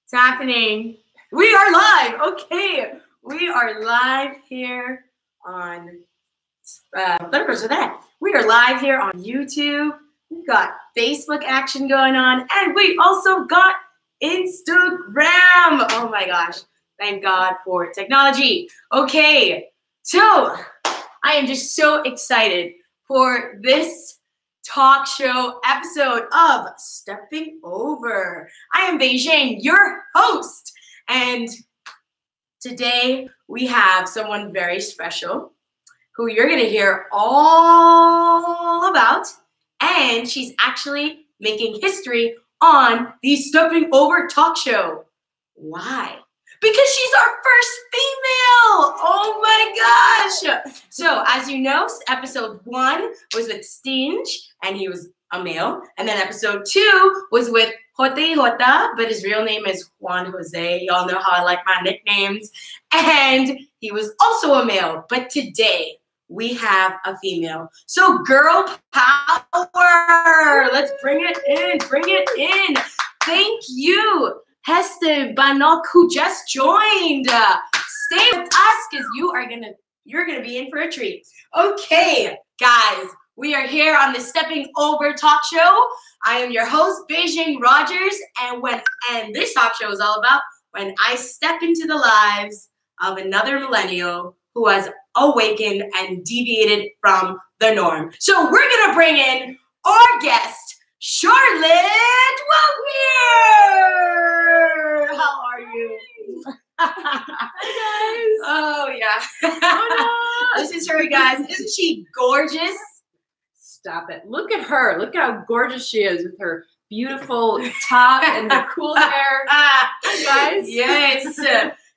It's happening. We are live. Okay. We are live here on we are live here on YouTube. We've got Facebook action going on, and we also got Instagram. Oh my gosh. Thank God for technology. Okay. So I am just so excited for this talk show episode of Stepping Over. I am Beijing, your host, and today we have someone very special who you're going to hear all about, and she's actually making history on the Stepping Over talk show. Why? Because she's our first female! Oh my gosh! So, as you know, episode 1 was with Stinge, and he was a male. And then episode 2 was with Jota, but his real name is Juan Jose. Y'all know how I like my nicknames. And he was also a male. But today, we have a female. So, girl power! Let's bring it in, bring it in. Thank you, Hester Banok, who just joined. Stay with us because you're gonna be in for a treat. Okay, guys, we are here on the Stepping Over talk show. I am your host, Beijing Rodgers, and this talk show is all about when I step into the lives of another millennial who has awakened and deviated from the norm. So we're gonna bring in our guest, Charlotte Waldmier! How are you? Hi, guys. Oh, yeah. Oh, no. This is her, guys. Isn't she gorgeous? Stop it. Look at her. Look how gorgeous she is with her beautiful top and the cool hair. Hi, guys. Yes.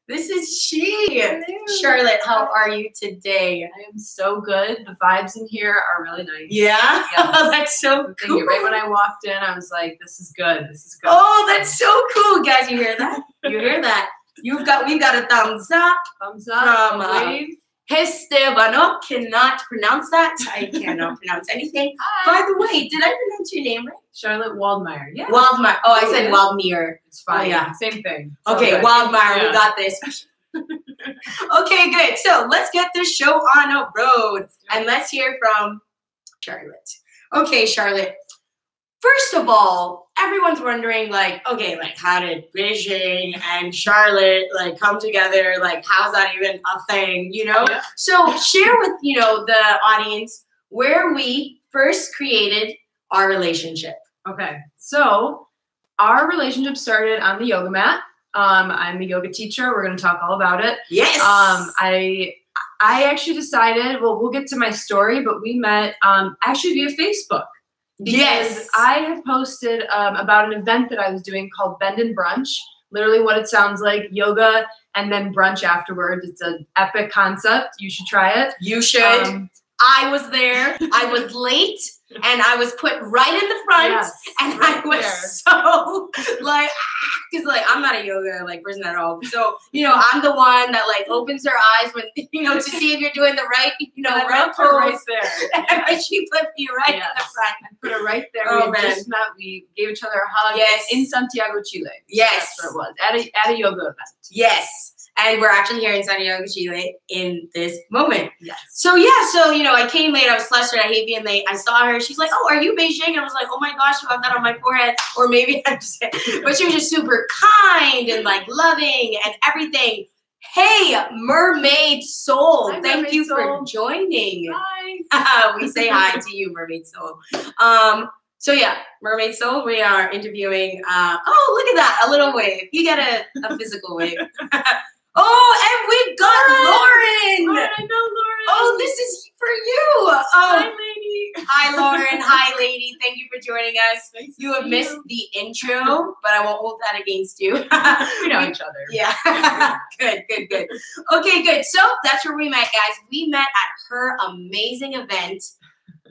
This is she. Hello. Charlotte, how are you today? I am so good. The vibes in here are really nice. Yeah? Yeah. That's so cool. Right when I walked in, I was like, this is good. This is good. Oh, that's so cool. Guys, you hear that? You hear that? We've got a thumbs up. Thumbs up. From wave. Hestebano. Cannot pronounce that. I cannot pronounce anything. Hi. By the way, did I pronounce your name right? Charlotte Waldmier. Yeah. Waldmeir. Oh, I said Yeah. Waldmeir. It's fine. Oh, yeah. Same thing. Okay, So Waldmeir, yeah. we got this. Okay, good. So let's get this show on a road. And let's hear from Charlotte. Okay, Charlotte. First of all, everyone's wondering, like, okay, like, how did Beijing and Charlotte, like, come together? Like, how's that even a thing, you know? Yeah. So share with, the audience where we first created our relationship. Okay, so our relationship started on the yoga mat. I'm a yoga teacher. We're going to talk all about it. Yes. I actually decided, well, we'll get to my story, but we met actually via Facebook. Yes. I had posted about an event that I was doing called Bend and Brunch. Literally what it sounds like, yoga and then brunch afterwards. It's an epic concept. You should try it. You should. I was there. I was late, and I was put right in the front, Yes, and right I was there. so like, because like I'm not a yoga like person at all. So I'm the one that like opens her eyes when to see if you're doing the right right put her right pose. there. And she put me right in the front. I put her right there. Oh, We had man. just met. We gave each other a hug. Yes. In Santiago, Chile. So Yes. that's what it was. At a yoga event. Yes. And we're actually here in Santiago, Chile in this moment. Yes. So I came late. I was flustered. I hate being late. I saw her. She's like, "Oh, are you Beijing?" And I was like, "Oh my gosh, you have that on my forehead." Or maybe I'm just. But she was just super kind and like loving and everything. Hey, Mermaid Soul, Hi, thank Mermaid you Soul. for joining. Hi. We say hi to you, Mermaid Soul. So yeah, Mermaid Soul, we are interviewing. Oh, look at that, a little wave. You get a physical wave. Oh, and we've got Lauren. Lauren, I know Lauren. Oh, this is for you. Hi, Oh, lady. hi, Lauren. Hi, lady. Thank you for joining us. Nice to You have see missed the intro, but I won't hold that against you. We know each other. Yeah. Good. Okay, good. So that's where we met, guys. We met at her amazing event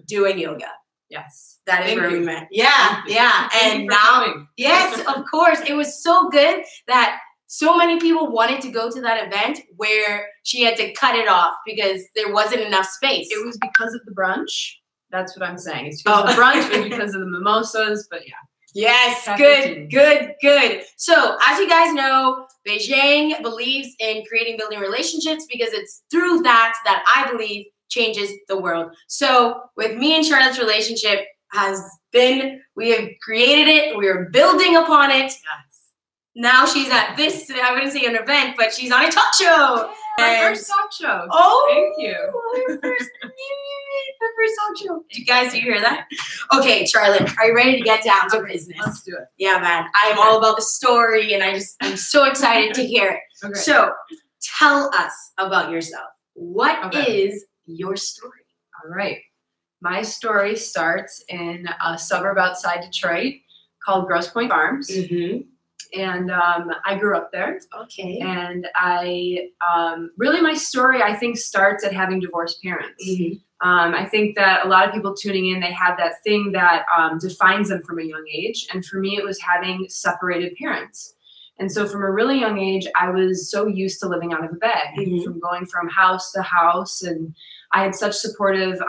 doing yoga. Yes. That is Thank where you. we met. Yeah. Thank And you for now, coming. yes, of course. It was so good that so many people wanted to go to that event where she had to cut it off because there wasn't enough space. It was because of the brunch. That's what I'm saying. It's because of the brunch, it's because of the mimosas, but yeah. Yes, Cafe good. So, as you guys know, Beijing believes in creating, building relationships because it's through that I believe changes the world. So, with me and Charlotte's relationship has been, we have created it, we are building upon it. Yes. Now she's at this, I wouldn't say an event, but she's on a talk show. My first talk show. Oh, thank you. Her first talk show. Do you hear that? Okay, Charlotte, are you ready to get down to business? Let's do it. Yeah, man. I'm all about the story, and I'm so excited to hear it. Okay. So, tell us about yourself. What is your story? All right. My story starts in a suburb outside Detroit called Grosse Pointe Farms. Mm-hmm. And I grew up there. Okay. And I really, my story, I think, starts at having divorced parents. Mm-hmm. I think that a lot of people tuning in, they have that thing that defines them from a young age. And for me, it was having separated parents. And so from a really young age, I was so used to living out of a bed, from going from house to house. And I had such supportive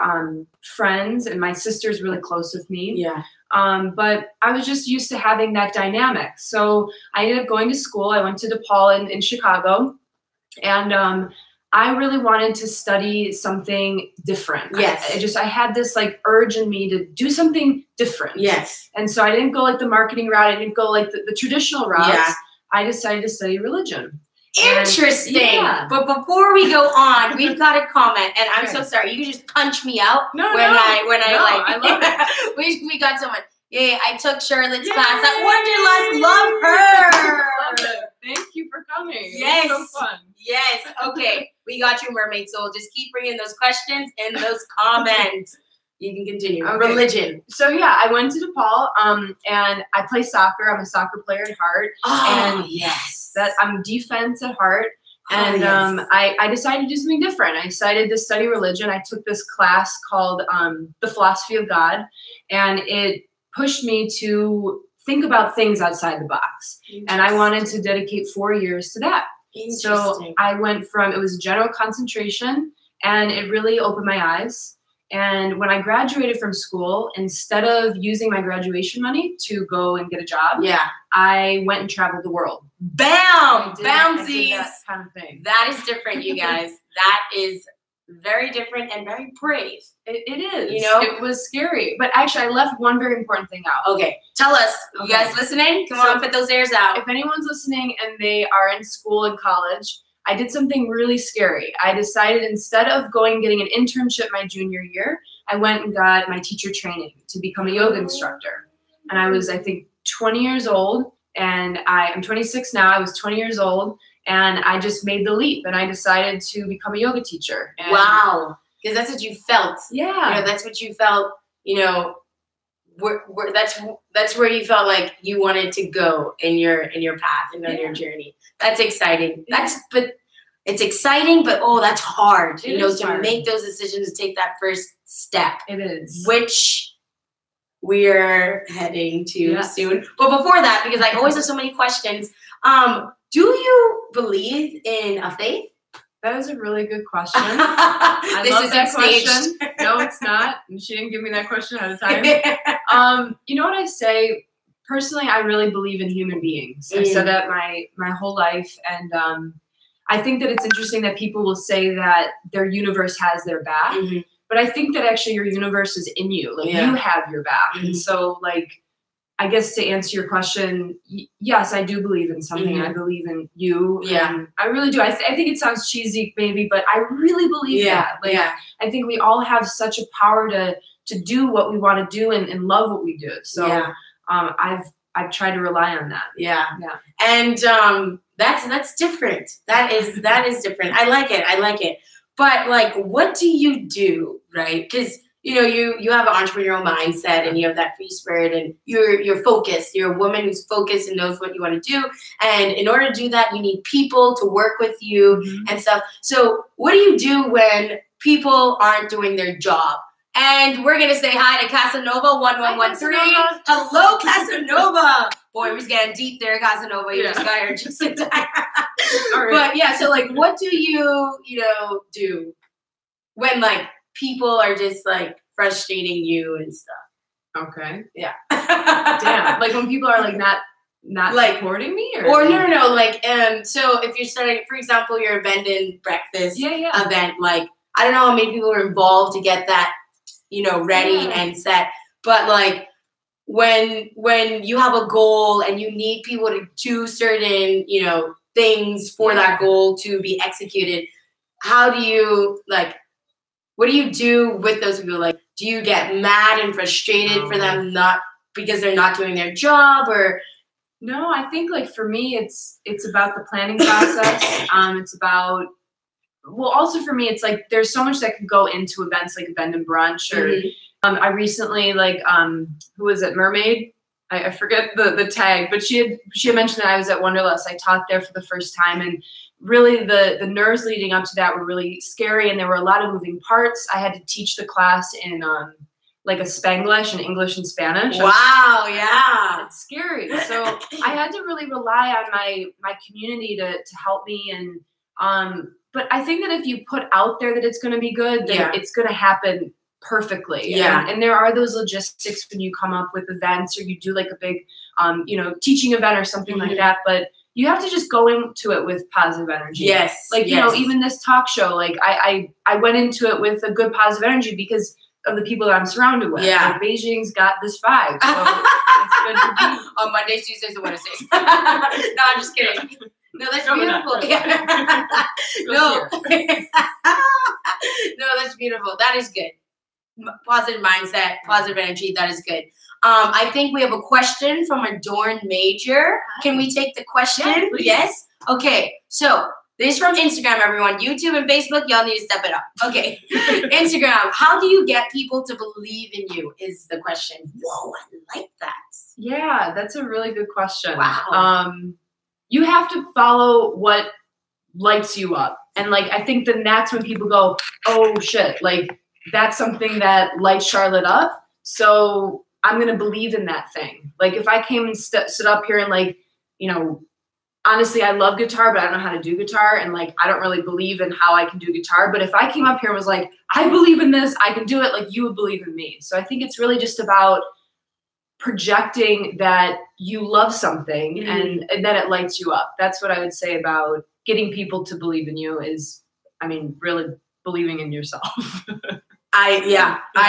friends, and my sister's really close with me. Yeah. But I was just used to having that dynamic. So I ended up going to school. I went to DePaul in Chicago, and I really wanted to study something different. Yes. I had this like urge in me to do something different. Yes. And so I didn't go like the marketing route. I didn't go like the traditional routes. Yeah. I decided to study religion. Interesting. Yeah. But before we go on, we've got a comment, and I'm so sorry. You can just punch me out I love it. we got someone. Yeah, I took Charlotte's class at Wonderlust. Love her. Love it. Thank you for coming. Yes. It was so fun. Yes. Okay. We got you, Mermaid Soul. Just keep bringing those questions in those comments. You can continue. Okay. Religion. So yeah, I went to DePaul, and I play soccer. I'm a soccer player at heart. Oh, and yes. That I'm defense at heart. And yes. I decided to do something different. I decided to study religion. I took this class called The Philosophy of God, and it pushed me to think about things outside the box. And I wanted to dedicate 4 years to that. So I went from, it was general concentration, and it really opened my eyes. And when I graduated from school, instead of using my graduation money to go and get a job, I went and traveled the world. Bam! Bouncies! That kind of thing. That is different, you guys. That is very different and very brave. It is. You know? It was scary. But actually, I left one very important thing out. Okay. Tell us. You guys listening? Come on, put those ears out. If anyone's listening and they are in school and college, I did something really scary. I decided instead of going and getting an internship my junior year, I went and got my teacher training to become a yoga instructor. And I was, I think, 20 years old. And I'm 26 now. I was 20 years old. And I just made the leap. And I decided to become a yoga teacher. And wow. Because that's what you felt. Yeah. You know, that's what you felt, you know, that's where you felt like you wanted to go in your path and on your journey. That's exciting. But it's exciting, but that's hard. To make those decisions, to take that first step. It is. Which we're heading to soon. But before that, because I always have so many questions, do you believe in a faith? That is a really good question. I love that question. No, it's not. She didn't give me that question ahead of time. You know what I say? Personally, I really believe in human beings. I've said that my whole life. And I think that it's interesting that people will say that their universe has their back. Mm-hmm. But I think that actually your universe is in you. Like you have your back. Mm-hmm. And so like, I guess to answer your question, yes, I do believe in something. I believe in you. Yeah, I really do. I think it sounds cheesy, maybe, but I really believe that. Like, I think we all have such a power to do what we want to do and love what we do. So I've tried to rely on that. Yeah. And that's different. That is different. I like it. But like, what do you do, right? Because you have an entrepreneurial mindset and you have that free spirit and you're focused. You're a woman who's focused and knows what you want to do. And in order to do that, you need people to work with you and stuff. So what do you do when people aren't doing their job? And we're going to say hi to Casanova 1113. Hello, Casanova. Boy, we're getting deep there, Casanova. You just got here just in time. But yeah, so like, what do you do when like people are just like frustrating you and stuff? Okay. Yeah. Damn. Like when people are like not like supporting me, or no, like so if you're starting, for example, your abandoned breakfast event, like I don't know how many people are involved to get that, you know, ready and set, but like when you have a goal and you need people to do certain, you know, things for that goal to be executed, how do you like, what do you do with those people? Like, do you get mad and frustrated for them because they're not doing their job, or? No, I think like for me, it's about the planning process. It's about, well, also for me, it's like there's so much that could go into events like Bend and Brunch, or I recently like who was it, Mermaid? I forget the tag, but she had mentioned that I was at Wanderlust. I taught there for the first time, and really the nerves leading up to that were really scary, and there were a lot of moving parts. I had to teach the class in like a Spanglish and English and Spanish. Wow, yeah. It's scary. So I had to really rely on my community to help me. And but I think that if you put out there that it's going to be good, then it's going to happen perfectly. Yeah. And there are those logistics when you come up with events or you do like a big, you know, teaching event or something like that. But you have to just go into it with positive energy. Yes. Like, you know, even this talk show, like I went into it with a good positive energy because of the people that I'm surrounded with. Yeah. Like Beijing's got this vibe. So it's good to be. On Mondays, Tuesdays, and Wednesdays. No, I'm just kidding. No, that's beautiful. No. No, that's beautiful. That is good. Positive mindset, positive energy. That is good. I think we have a question from Adorn Major. Can we take the question? Yes. Okay. So this is from Instagram, everyone. YouTube and Facebook, y'all need to step it up. Okay. Instagram, how do you get people to believe in you is the question. Whoa, I like that. Yeah, that's a really good question. Wow. You have to follow what lights you up. And like, I think then that's when people go, oh shit, like that's something that lights Charlotte up. So I'm going to believe in that thing. Like if I came and stood up here and like, you know, honestly, I love guitar, but I don't know how to do guitar. And like, I don't really believe in how I can do guitar. But if I came up here and was like, I believe in this, I can do it, like you would believe in me. So I think it's really just about projecting that you love something and then it lights you up. That's what I would say about getting people to believe in you is, I mean, really believing in yourself. I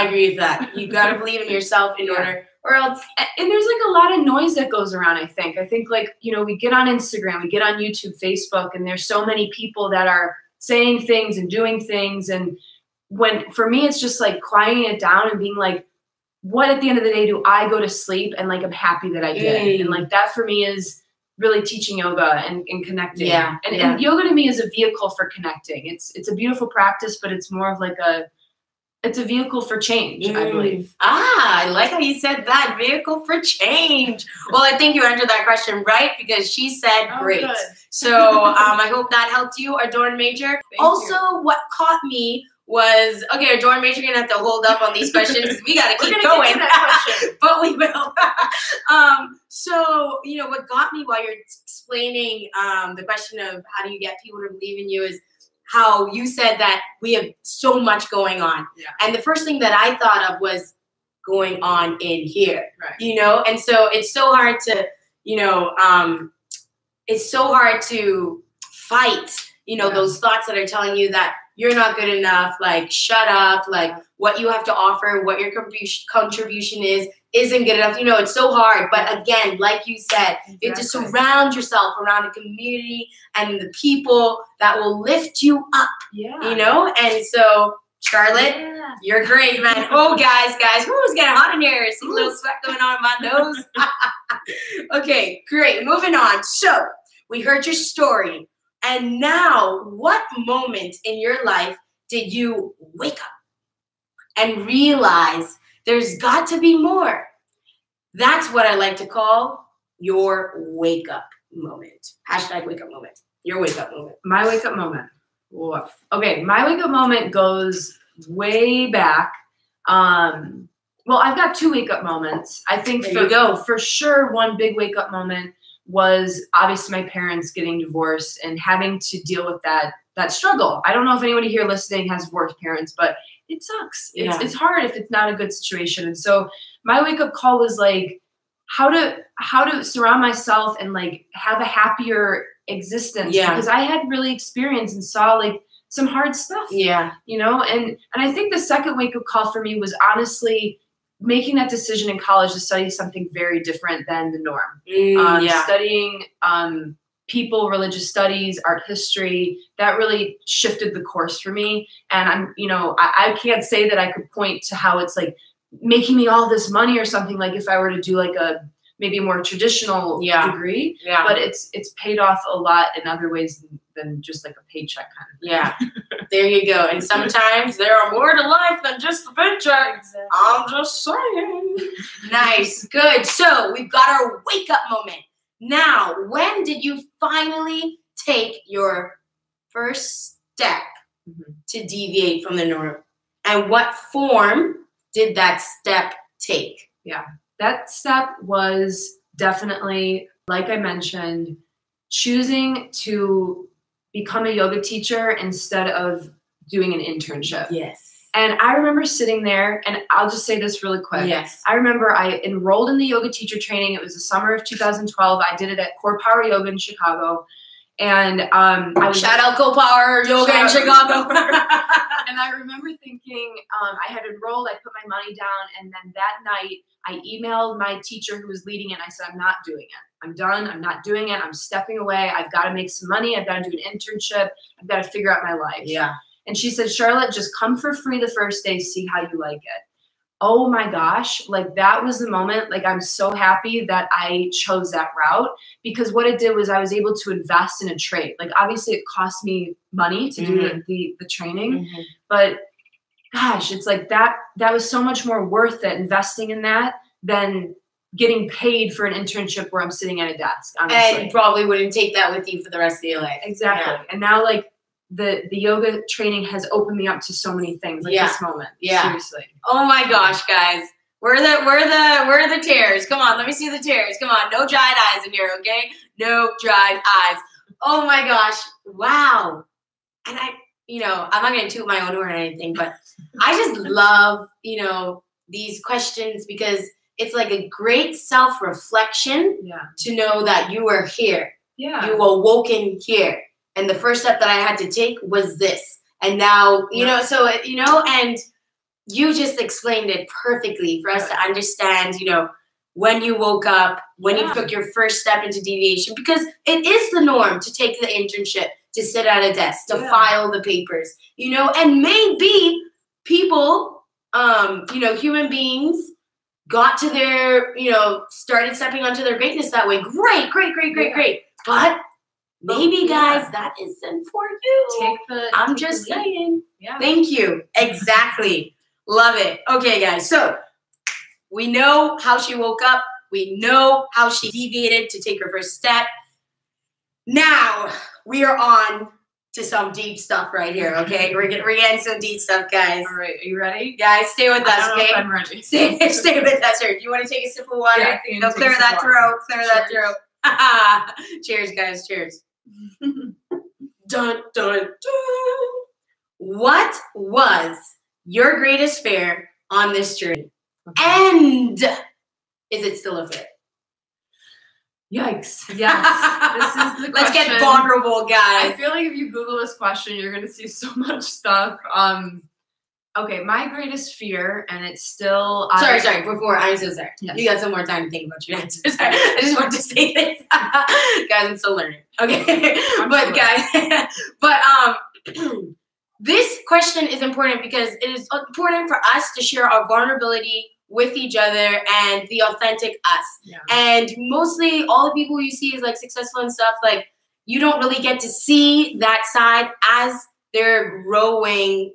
agree with that. You got to believe in yourself in order, or else. And there's like a lot of noise that goes around, I think. I think like, you know, we get on Instagram, we get on YouTube, Facebook, and there's so many people that are saying things and doing things. And when, for me, it's just like quieting it down and being like, what at the end of the day do I go to sleep and like I'm happy that I did? And like that for me is really teaching yoga and connecting. Yeah. And yoga to me is a vehicle for connecting. It's a beautiful practice, but it's more of like it's a vehicle for change, I believe. I like how you said that, vehicle for change. Well, I think you answered that question right because she said great. Good. So I hope that helped you, Adorn Major. Also, what caught me was, okay, Adorn Major, you're going to have to hold up on these questions because we got to keep going. But we will. So, you know, what got me while you're explaining the question of how do you get people to believe in you is how you said that we have so much going on. Yeah. And the first thing that I thought of was going on in here, you know? And so it's so hard to, you know, it's so hard to fight, you know, those thoughts that are telling you that you're not good enough, like, shut up, like, what you have to offer, what your contribution is, isn't good enough. You know, it's so hard. But again, like you said, you have to surround yourself around a community and the people that will lift you up, you know? And so, Charlotte, you're great, man. Oh, guys, who's getting hot in here? See a little sweat going on in my nose. Okay, great. Moving on. So, we heard your story. And now, what moment in your life did you wake up and realize there's got to be more? That's what I like to call your wake up moment. Hashtag wake up moment. Your wake up moment. My wake up moment. Woof. Okay, my wake up moment goes way back. Well, I've got two wake up moments. I think for sure one big wake up moment was obviously my parents getting divorced and having to deal with that struggle. I don't know if anybody here listening has divorced parents, but it sucks. It's hard if it's not a good situation. And so my wake up call was like, how to surround myself and like have a happier existence. Yeah. Because I had really experienced and saw like some hard stuff. Yeah. You know, and I think the second wake-up call for me was honestly making that decision in college to study something very different than the norm. Studying people, religious studies, art history, that really shifted the course for me. And I'm, you know, I can't say that I could point to how it's like making me all this money or something, like if I were to do like a maybe a more traditional degree. Yeah. But it's paid off a lot in other ways than just like a paycheck kind of thing. Yeah. There you go. And sometimes there are more to life than just the paycheck. Exactly. I'm just saying. Nice. Good. So we've got our wake up moment. Now, when did you finally take your first step to deviate from the norm? And what form did that step take? Yeah, that step was definitely, like I mentioned, choosing to become a yoga teacher instead of doing an internship. Yes. And I remember sitting there, and I'll just say this really quick. Yes. I remember I enrolled in the yoga teacher training. It was the summer of 2012. I did it at Core Power Yoga in Chicago. And I was shout out Core Power Yoga in Chicago. And I remember thinking, I had enrolled, I put my money down, and then that night I emailed my teacher who was leading it, and I said, I'm not doing it. I'm done. I'm not doing it. I'm stepping away. I've got to make some money. I've got to do an internship. I've got to figure out my life. Yeah. And she said, Charlotte, just come for free the first day, see how you like it. Oh my gosh, like that was the moment. Like I'm so happy that I chose that route, because what it did was I was able to invest in a trade. Like obviously it cost me money to do the training, but gosh, it's like that was so much more worth it investing in that than getting paid for an internship where I'm sitting at a desk. Honestly. And you probably wouldn't take that with you for the rest of your life. Exactly. Yeah. And now like the yoga training has opened me up to so many things like this moment. Yeah. Seriously. Oh my gosh, guys. Where are the tears? Come on, let me see the tears. Come on, no dried eyes in here, okay? No dried eyes. Oh my gosh. Wow. And I'm not gonna toot my own horn or anything, but I just love, these questions because it's like a great self-reflection to know that you were here. Yeah. You awoken here. And the first step that I had to take was this. And now, and you just explained it perfectly for us to understand, when you woke up, when you took your first step into deviation, because it is the norm to take the internship, to sit at a desk, to file the papers, and maybe people, human beings got to their, started stepping onto their greatness that way. Great. But maybe, guys, that isn't for you. I'm just saying. Yeah. Thank you. Exactly. Love it. Okay, guys. So we know how she woke up. We know how she deviated to take her first step. Now we are on to some deep stuff right here. Okay, we're getting some deep stuff, guys. All right, are you ready? Guys, stay with us. Okay, I'm ready. Stay with us. Here. Do you want to take a sip of water? Yeah, no, clear that throat. Clear that throat. Cheers, guys. Cheers. Dun, dun, dun. What was your greatest fear on this journey? And is it still a fear? Yikes. Yes. This is the question. Let's get vulnerable, guys. I feel like if you Google this question, you're going to see so much stuff. Okay, my greatest fear, and it's still... Sorry, before, I'm so sorry. Yes. You got some more time to think about your answer. Sorry. I just wanted to say this. Guys, I'm still learning. Okay. This question is important because it is important for us to share our vulnerability with each other and the authentic us. Yeah. And mostly all the people you see is like successful and stuff, like you don't really get to see that side as they're growing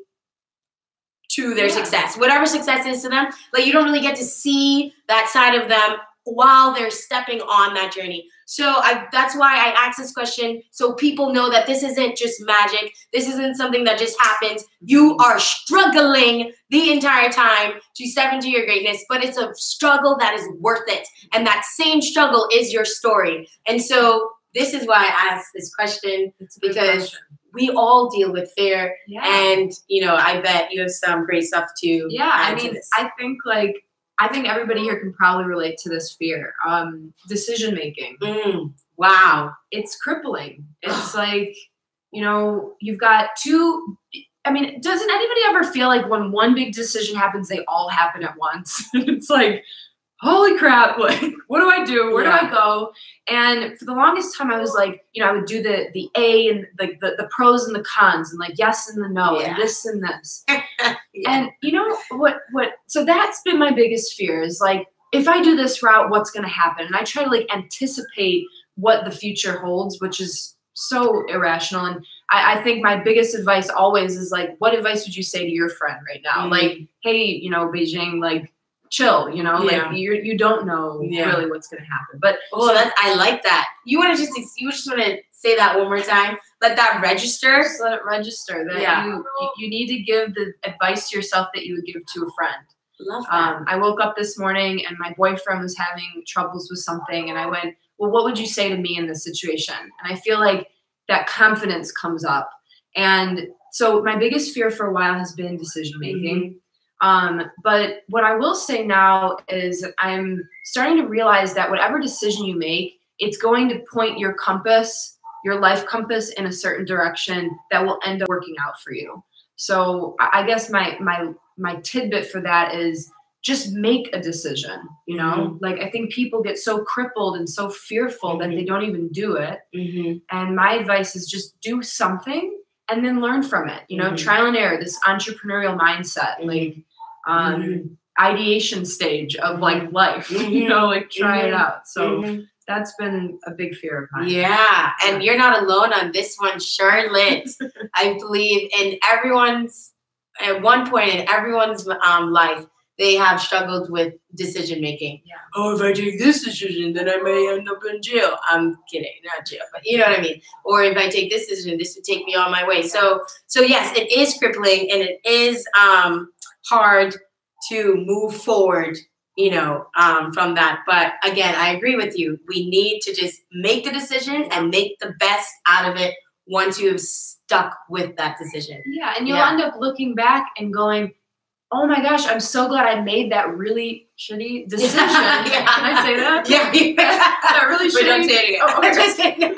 to their success. Whatever success is to them, like you don't really get to see that side of them while they're stepping on that journey. So that's why I asked this question, so people know that this isn't just magic. This isn't something that just happens. You are struggling the entire time to step into your greatness, but it's a struggle that is worth it. And that same struggle is your story. And so this is why I asked this question, because we all deal with fear. Yeah. And, I bet you have some great stuff to add to this. I think like I think everybody here can probably relate to this fear. Decision making. Wow. It's crippling. It's like, you know, you've got two. I mean, doesn't anybody ever feel like when one big decision happens, they all happen at once? It's like, holy crap, like, what do I do? Where do I go? And for the longest time, I was like, you know, I would do the A and like the pros and the cons and like yes and the no and this and this. And you know what, so that's been my biggest fear is like, if I do this route, what's going to happen? And I try to like anticipate what the future holds, which is so irrational. And I think my biggest advice always is like, what advice would you say to your friend right now? Like, hey, you know, Beijing, like, chill, you know, like you don't know really what's going to happen. But I like that. You want to just want to say that one more time? Let that register. Just let it register that you need to give the advice to yourself that you would give to a friend. Love that. I woke up this morning and my boyfriend was having troubles with something, and I went, well, what would you say to me in this situation? And I feel like that confidence comes up. And so my biggest fear for a while has been decision making. But what I will say now is I'm starting to realize that whatever decision you make, it's going to point your compass, your life compass, in a certain direction that will end up working out for you. So I guess my tidbit for that is just make a decision, you know, like I think people get so crippled and so fearful that they don't even do it. And my advice is just do something and then learn from it, you know, trial and error, this entrepreneurial mindset, like ideation stage of like life, you know, like try it out. So that's been a big fear of mine. Yeah. And you're not alone on this one, Charlotte. I believe in everyone's, at one point in everyone's life, they have struggled with decision making. Oh, if I take this decision, then I may end up in jail. I'm kidding, not jail, but you know what I mean. Or if I take this decision, this would take me on my way. So yes, it is crippling and it is hard to move forward, you know, from that. But again, I agree with you. We need to just make the decision and make the best out of it once you have stuck with that decision. Yeah, and you'll end up looking back and going, oh my gosh, I'm so glad I made that really shitty decision. Can I say that? Yeah. That really shitty. But don't say it again. Oh, okay. Just say no.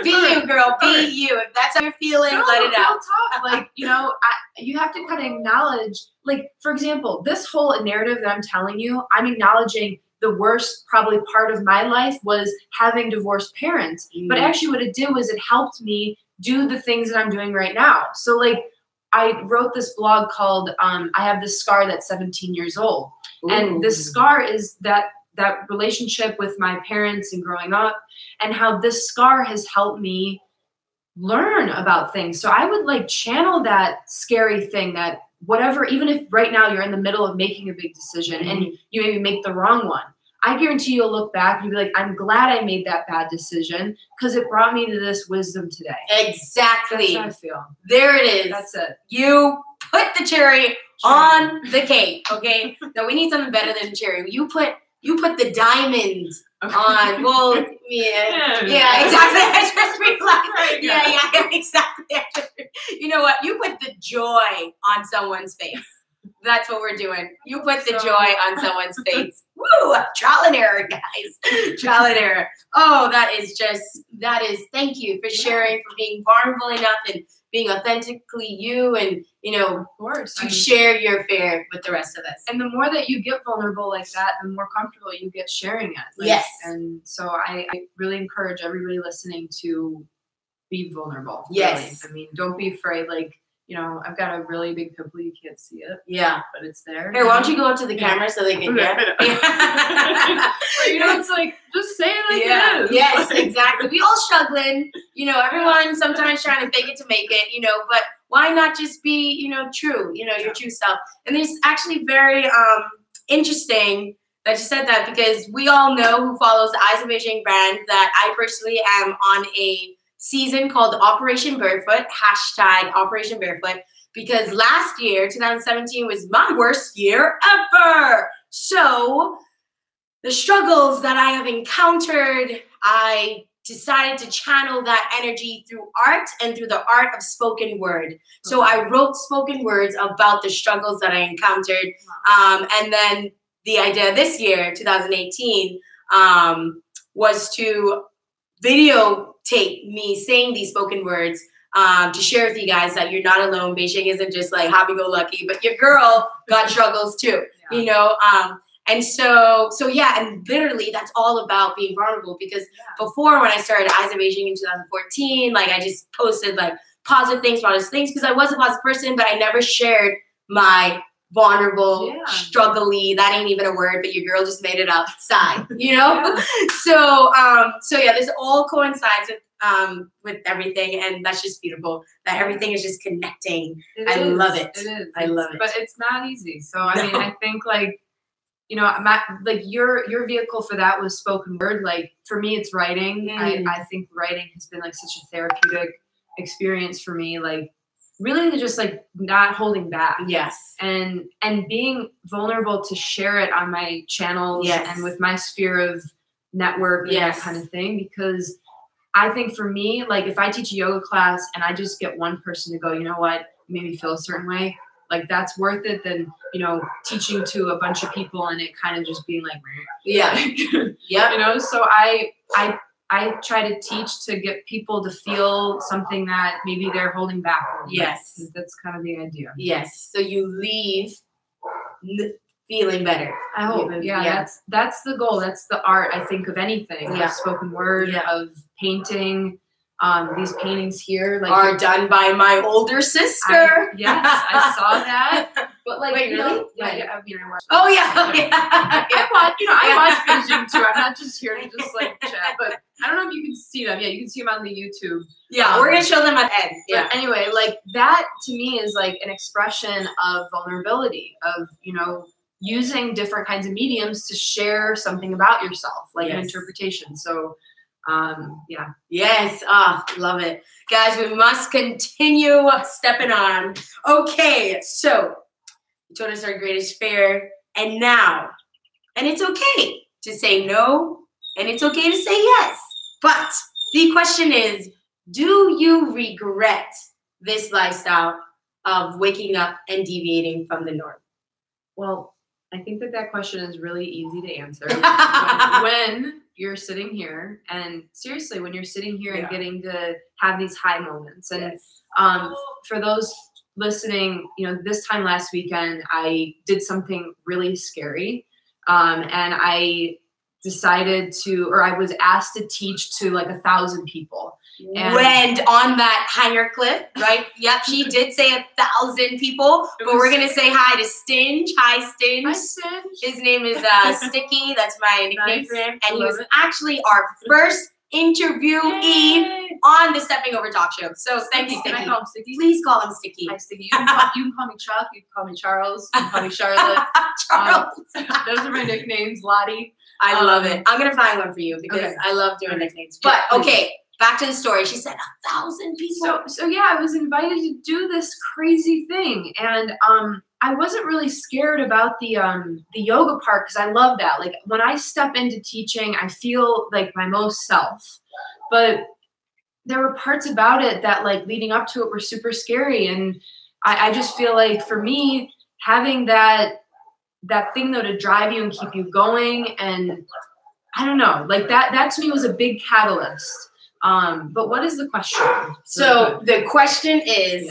Be you, girl. Be you. If that's how you're feeling, let it out. Talk. Like, you know, you have to kind of acknowledge, like, for example, this whole narrative that I'm telling you, I'm acknowledging the worst probably part of my life was having divorced parents. But actually what it did was it helped me do the things that I'm doing right now. So like, I wrote this blog called I Have This Scar That's 17 Years Old. And this scar is that relationship with my parents and growing up, and how this scar has helped me learn about things. So I would like channel that scary thing, that whatever, even if right now you're in the middle of making a big decision and you maybe make the wrong one, I guarantee you'll look back and you'll be like, I'm glad I made that bad decision because it brought me to this wisdom today. Exactly. That's how I feel. There it is. That's it. You put the cherry on the cake, okay? No, we need something better than cherry. You put the diamond on. Well, yeah, exactly. I just realized. Yeah, exactly. You know what? You put the joy on someone's face. That's what we're doing. You put the joy on someone's face. Woo! Trial and error, guys. Trial and error. Oh, thank you for sharing, for being vulnerable enough and being authentically you, and, you know, of course, to share your fear with the rest of us. And the more that you get vulnerable like that, the more comfortable you get sharing it. Like, yes. And so I really encourage everybody listening to be vulnerable. Yes. Really. I mean, don't be afraid. Like, you know, I've got a really big pimple. You can't see it. Yeah. But it's there. Here, why don't you go up to the camera so they can get it? You know, it's like, just say it like it is. Yes, exactly. We all struggling. You know, everyone sometimes trying to fake it to make it, you know, but why not just be, you know, true, you know, your true self. And it's actually very interesting that you said that, because we all know, who follows the Eyes of Beijing brand, that I personally am on a season called Operation Barefoot, # Operation Barefoot, because last year, 2017, was my worst year ever. So the struggles that I have encountered, I decided to channel that energy through art and through the art of spoken word. So I wrote spoken words about the struggles that I encountered. And then the idea this year, 2018, was to videotape me saying these spoken words to share with you guys that you're not alone. Beijing isn't just like happy-go-lucky, but your girl got struggles too, you know? And so yeah, and literally that's all about being vulnerable, because before, when I started Eyes of Beijing in 2014, like I just posted like positive things because I was a positive person, but I never shared my vulnerable, struggly, that ain't even a word, but your girl just made it up, side, you know? So yeah, this all coincides with everything, and that's just beautiful, that everything is just connecting. I love it. It is. I love it. But it's not easy. So, I mean, I think like, you know, like your vehicle for that was spoken word. Like for me, it's writing. I think writing has been like such a therapeutic experience for me. Like really just like not holding back. Yes. And being vulnerable to share it on my channels and with my sphere of network and that kind of thing. Because I think for me, like if I teach a yoga class and I just get one person to go, you know what, made me feel a certain way, like that's worth it than, you know, teaching to a bunch of people and it kind of just being like, you know, so I try to teach to get people to feel something that maybe they're holding back. Yes. That's kind of the idea. Yes. So you leave feeling better. I hope. That's the goal. That's the art, I think, of anything. Of spoken word, of painting. These paintings here like are done by my older sister. I saw that. But like, wait, really? I mean, I watched. Oh yeah. I watch Beijing too. I'm not just here to just like chat. But I don't know if you can see them. Yeah, you can see them on the YouTube. Yeah, we're gonna show them at the end. But anyway, like that to me is like an expression of vulnerability, of, you know, using different kinds of mediums to share something about yourself, like an interpretation. So yes. Love it. Guys, we must continue stepping on. Okay, so you told us our greatest fear, and now, and it's okay to say no, and it's okay to say yes. But the question is, do you regret this lifestyle of waking up and deviating from the norm? Well, I think that question is really easy to answer when you're sitting here, and seriously, when you're sitting here and getting to have these high moments. And for those listening, you know, this time last weekend, I did something really scary, and I decided to, or I was asked to teach to like 1,000 people. And on that hanger cliff, right? Yep, she did say 1,000 people, but we're gonna say hi to Stinge. Hi, Stinge. Hi, Stinge. His name is Sticky. That's my nickname for him, and he was actually our first interviewee on the Stepping Over Talk Show. So thank you, Sticky. Can I call him Sticky? Please call him Sticky. Hi, Sticky. You can call me Chuck. You can call me Charles. You can call me Charlotte. Charles. Those are my nicknames. Lottie. I love it. I'm gonna find one for you because I love doing nicknames. But okay. Back to the story. She said 1,000 people. So yeah, I was invited to do this crazy thing, and I wasn't really scared about the yoga part because I love that. Like when I step into teaching, I feel like my most self. But there were parts about it that, like leading up to it, were super scary, and I just feel like for me, having that thing though to drive you and keep you going, and I don't know, like that to me was a big catalyst. But what is the question? So the question is,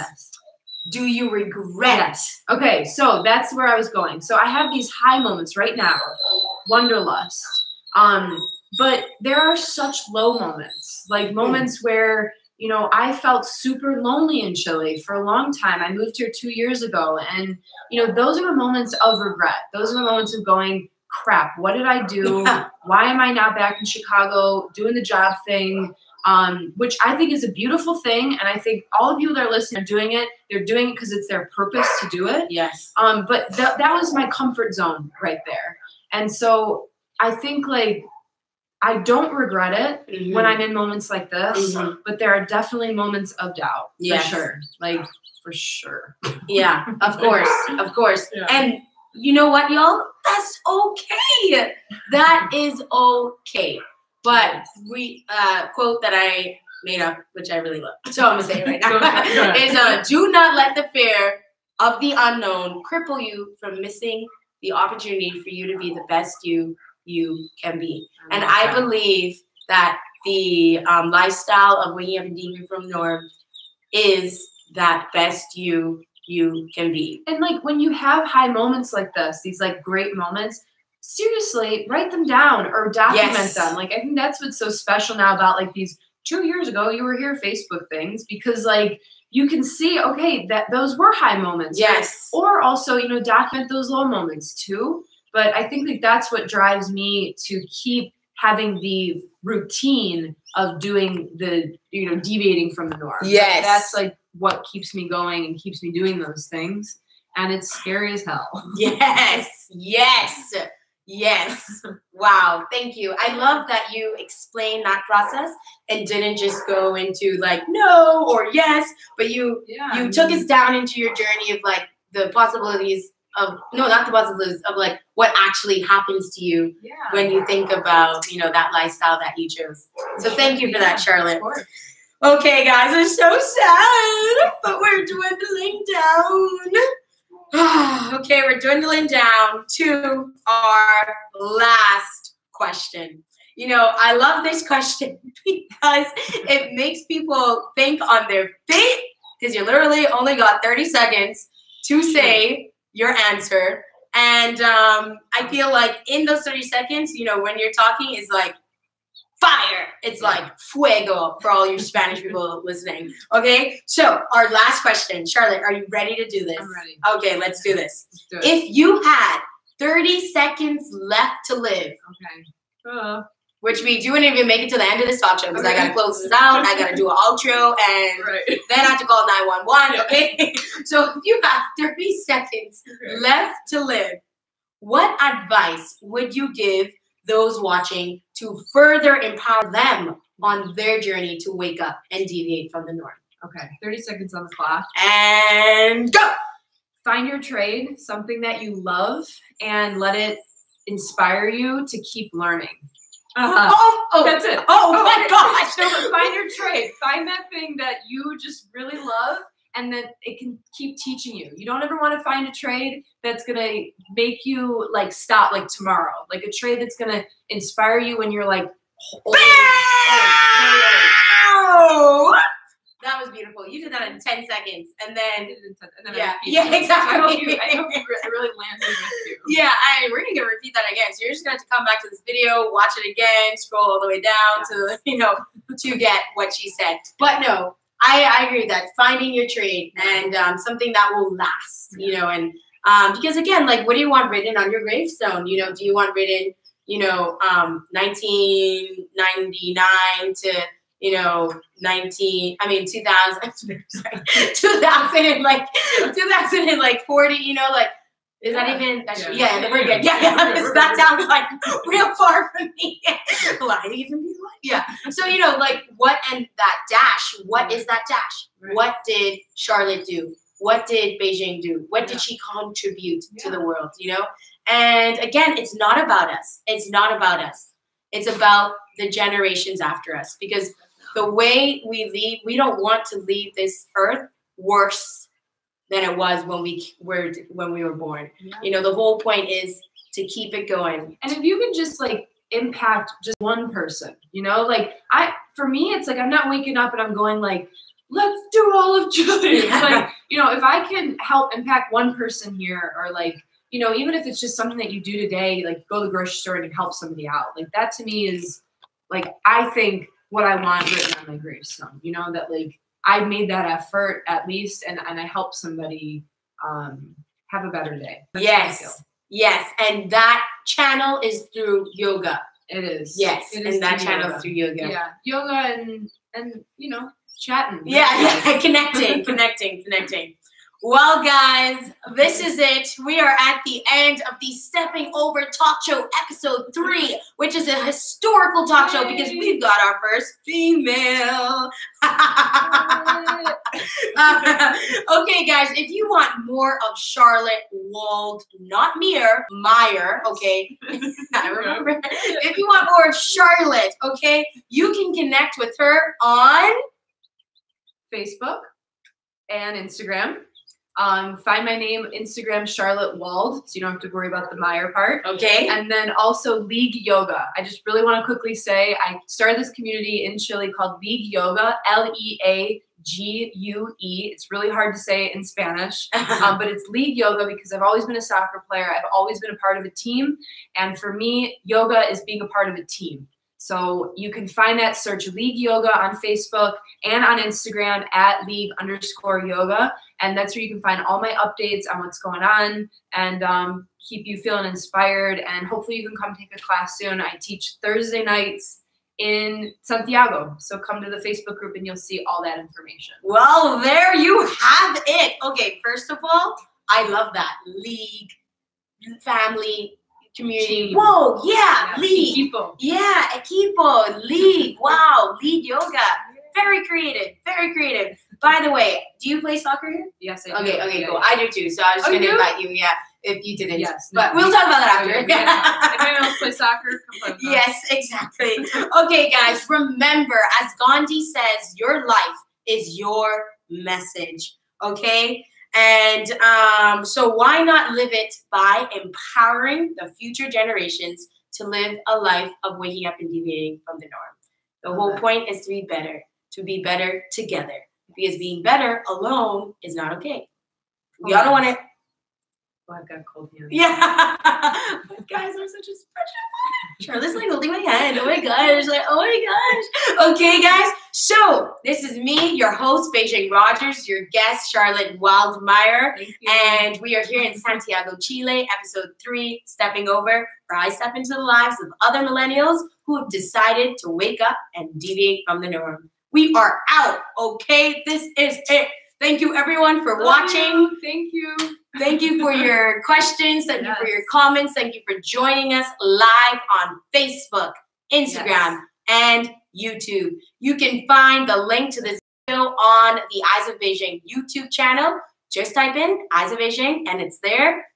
do you regret? Okay, so that's where I was going. So I have these high moments right now, wanderlust. But there are such low moments, like moments where, you know, I felt super lonely in Chile for a long time. I moved here 2 years ago, and, you know, those are the moments of regret. Those are the moments of going, crap, what did I do? Why am I not back in Chicago doing the job thing? Which I think is a beautiful thing, and I think all of you that are listening are doing it. They're doing it because it's their purpose to do it. Yes. But that was my comfort zone right there. And so I think, like, I don't regret it when I'm in moments like this, but there are definitely moments of doubt, for sure. Like, for sure. Yeah, of course, of course. Yeah. And you know what, y'all? That's okay. That is okay. But we quote that I made up, which I really love, so I'm gonna say it right now, is do not let the fear of the unknown cripple you from missing the opportunity for you to be the best you can be. And I believe that the lifestyle of waking up and deviating from the norm is that best you can be. And like when you have high moments like this, these like great moments, seriously, write them down or document them. Like I think that's what's so special now about like these 2 years ago, you were here Facebook things, because like you can see, okay, that those were high moments. Yes. Right? Or also, you know, document those low moments too. But I think that that's what drives me to keep having the routine of doing the, you know, deviating from the norm. Yes. That's like what keeps me going and keeps me doing those things. And it's scary as hell. Yes. Yes. Yes. Wow. Thank you. I love that you explained that process and didn't just go into like no or yes, but you took us down into your journey of like the possibilities of, no, not the possibilities of like what actually happens to you when you think about, you know, that lifestyle that you chose. So thank you for that, Charlotte. Okay, guys, I'm so sad, but we're dwindling down. Okay, we're dwindling down to our last question. You know, I love this question because it makes people think on their feet, because you literally only got 30 seconds to say your answer. And I feel like in those 30 seconds, you know, when you're talking is like fire. It's like fuego for all your Spanish people listening. Okay, so our last question. Charlotte, are you ready to do this? I'm ready. Okay, let's do this. Let's do it. If you had 30 seconds left to live, which means you wouldn't even make it to the end of this talk show because I got to close this out. I got to do an outro and then I have to call 911. Okay, so if you have 30 seconds left to live, what advice would you give those watching to further empower them on their journey to wake up and deviate from the norm? Okay, 30 seconds on the clock. And go! Find your trade, something that you love, and let it inspire you to keep learning. That's it. Oh my gosh! No, but find your trade. Find that thing that you just really love and that it can keep teaching you. You don't ever want to find a trade that's going to make you like stop like tomorrow. Like a trade that's going to inspire you when you're like, oh, that was beautiful. You did that in 10 seconds. And then, exactly. I hope you really landed with you. Yeah, we're going to repeat that again. So you're just going to have to come back to this video, watch it again, scroll all the way down to, you know, to get what she said. But no, I agree with that. Finding your trade and something that will last, you know, and because again, like, what do you want written on your gravestone? You know, do you want written, you know, 1999 to, you know, 2000, sorry, 2040, you know, like, is that even, never again. That sounds like real far from me. So, you know, like what, and that dash, what is that dash? Right. What did Charlotte do? What did Beijing do? What did she contribute to the world, you know? And again, it's not about us. It's not about us. It's about the generations after us, because the way we leave, we don't want to leave this earth worse than it was when we were born. Yeah. You know, the whole point is to keep it going. And if you can just like impact just one person, you know, like for me, it's like I'm not waking up and I'm going like, let's do all of Chile. It's like, you know, if I can help impact one person here, or like, you know, even if it's just something that you do today, like go to the grocery store and help somebody out, like that to me is like, I think what I want written on my gravestone, you know, that like I made that effort at least, and I helped somebody have a better day. That's yes, and that channel is through yoga. It is. Yes, and that channel is through yoga. Yeah, yoga and you know, chatting. Yeah, connecting. Well, guys, this is it. We are at the end of the Stepping Over Talk Show episode 3, which is a historical talk show because we've got our first female. Okay, guys, if you want more of Charlotte Waldmeir, okay, I remember. If you want more of Charlotte, okay, you can connect with her on Facebook and Instagram. Find my name, Instagram, Charlotte Wald, so you don't have to worry about the Meyer part. Okay. And then also League Yoga. I just really want to quickly say I started this community in Chile called League Yoga, League. It's really hard to say in Spanish, but it's League Yoga because I've always been a soccer player. I've always been a part of a team. And for me, yoga is being a part of a team. So you can find that, search League Yoga on Facebook and on Instagram at League_yoga. And that's where you can find all my updates on what's going on and keep you feeling inspired. And hopefully you can come take a class soon. I teach Thursday nights in Santiago. So come to the Facebook group and you'll see all that information. Well, there you have it. Okay, first of all, I love that. League, family, community. Team. Whoa, yeah, league. Equipo. Yeah, equipo, league. Wow, league yoga. Very creative, very creative. By the way, do you play soccer here? Yes, I do. Okay, cool. I do too. So I was just going to invite you, if you didn't. Yes. But we'll talk about that after. If anyone else plays soccer, come play with us. Yes, exactly. Okay, guys, remember, as Gandhi says, your life is your message, okay? And so why not live it by empowering the future generations to live a life of waking up and deviating from the norm? The whole point is to be better together. Because being better alone is not okay. We all don't want it. Oh, I've got cold hands. Yeah. But guys, I'm such a special. Charlotte's like holding my hand. Oh my gosh. Like, oh my gosh. Okay, guys. So this is me, your host, Beijing Rodgers, your guest, Charlotte Waldmier. And we are here in Santiago, Chile, episode 3, Stepping Over, where I step into the lives of other millennials who have decided to wake up and deviate from the norm. We are out, okay? This is it. Thank you, everyone, for watching. Thank you. Thank you for your questions. Thank you for your comments. Thank you for joining us live on Facebook, Instagram, and YouTube. You can find the link to this video on the Eyes of Beijing YouTube channel. Just type in Eyes of Beijing, and it's there.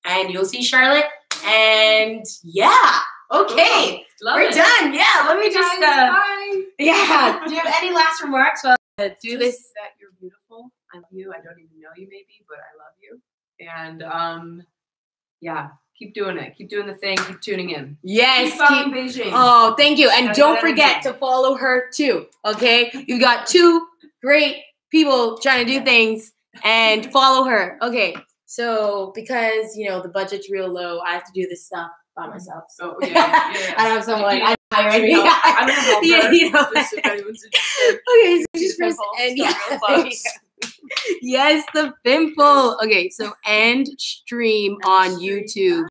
And you'll see Charlotte. And yeah. Okay, we're done. Yeah, let me just, bye. Yeah, do you have any last remarks? Well, do this. That you're beautiful. I love you. I don't even know you maybe, but I love you. And, yeah, keep doing it. Keep doing the thing. Keep tuning in. Yes. Keep Beijing. Oh, thank you. And don't forget to follow her too, okay? You got 2 great people trying to do things and follow her. Okay, so because, you know, the budget's real low, I have to do this stuff by myself. So yeah. I don't have someone like I don't know. Yeah, you know. Okay, so just press end. Yes, the pimple. Okay, so end stream on YouTube.